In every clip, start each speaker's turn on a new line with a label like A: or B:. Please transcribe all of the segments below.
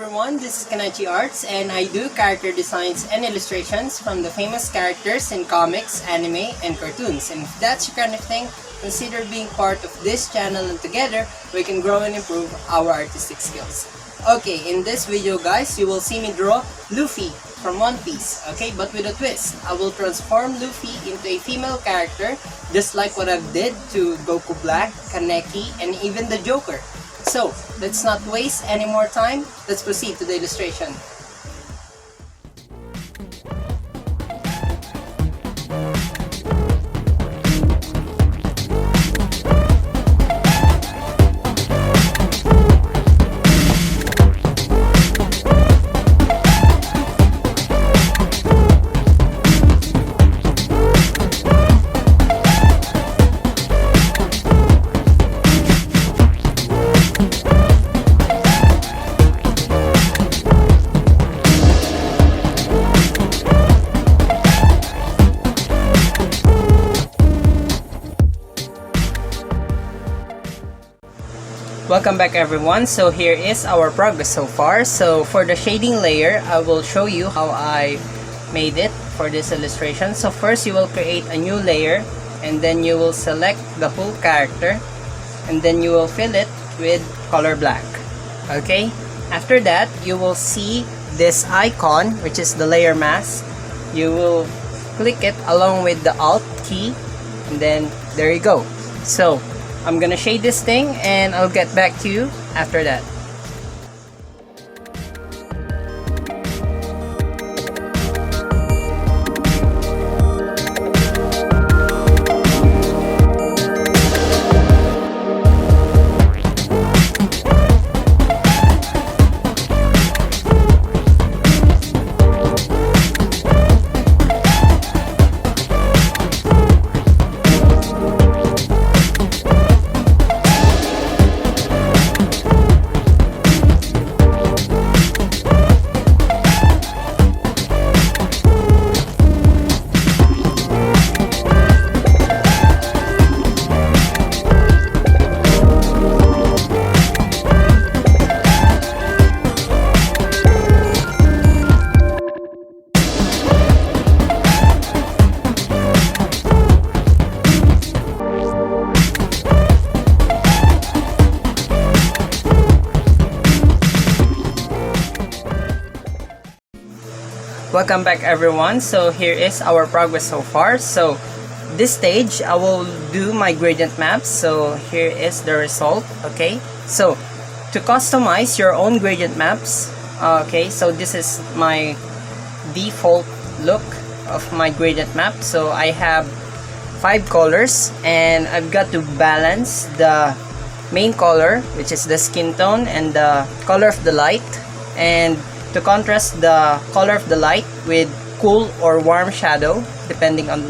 A: everyone, this is Kanachi Arts and I do character designs and illustrations from the famous characters in comics, anime, and cartoons. And if that's your kind of thing, consider being part of this channel and together we can grow and improve our artistic skills. Okay, in this video guys, you will see me draw Luffy from One Piece, okay, but with a twist. I will transform Luffy into a female character just like what I did to Goku Black, Kaneki, and even the Joker. So, let's not waste any more time, let's proceed to the illustration. Welcome back everyone. So here is our progress so far. So for the shading layer, I will show you how I made it for this illustration. So first you will create a new layer and then you will select the whole character and then you will fill it with color black. Okay, after that you will see this icon, which is the layer mask. You will click it along with the Alt key and then there you go. So I'm gonna shade this thing and I'll get back to you after that. Welcome back everyone. So here is our progress so far. So this stage I will do my gradient maps. So here is the result. Okay, so to customize your own gradient maps, okay, so this is my default look of my gradient map. So I have 5 colors and I've got to balance the main color, which is the skin tone, and the color of the light, and to contrast the color of the light with cool or warm shadow depending on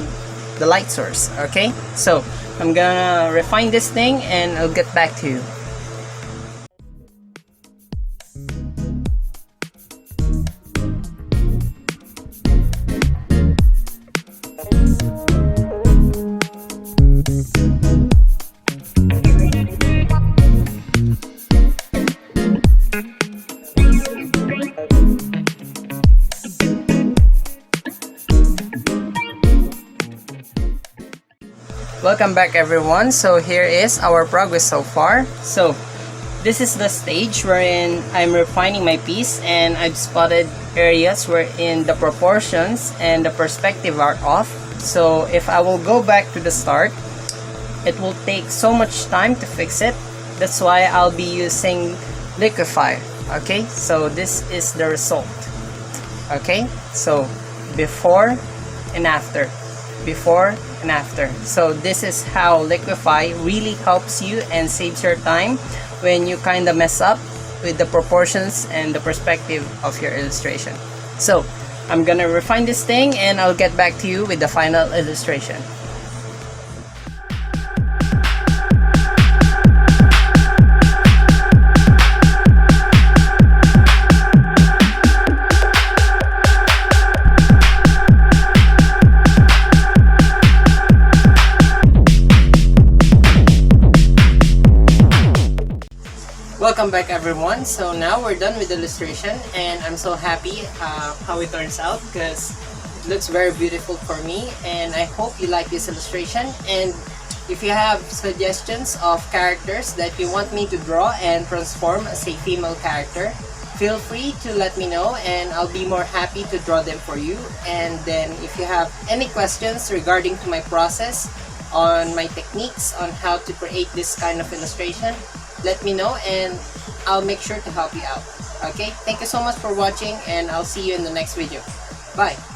A: the light source. Okay, so I'm gonna refine this thing and I'll get back to you. Welcome back everyone. So here is our progress so far. So this is the stage wherein I'm refining my piece and I've spotted areas wherein the proportions and the perspective are off. So if I will go back to the start, it will take so much time to fix it. That's why I'll be using liquify. Okay, so this is the result. Okay, so before and after, before and after. So this is how liquify really helps you and saves your time when you kind of mess up with the proportions and the perspective of your illustration. So I'm gonna refine this thing and I'll get back to you with the final illustration. Welcome back everyone. So now we're done with the illustration and I'm so happy how it turns out because it looks very beautiful for me, and I hope you like this illustration. And if you have suggestions of characters that you want me to draw and transform as a female character, feel free to let me know and I'll be more happy to draw them for you. And then if you have any questions regarding to my process on my techniques on how to create this kind of illustration, let me know and I'll make sure to help you out. Okay, thank you so much for watching and I'll see you in the next video. Bye!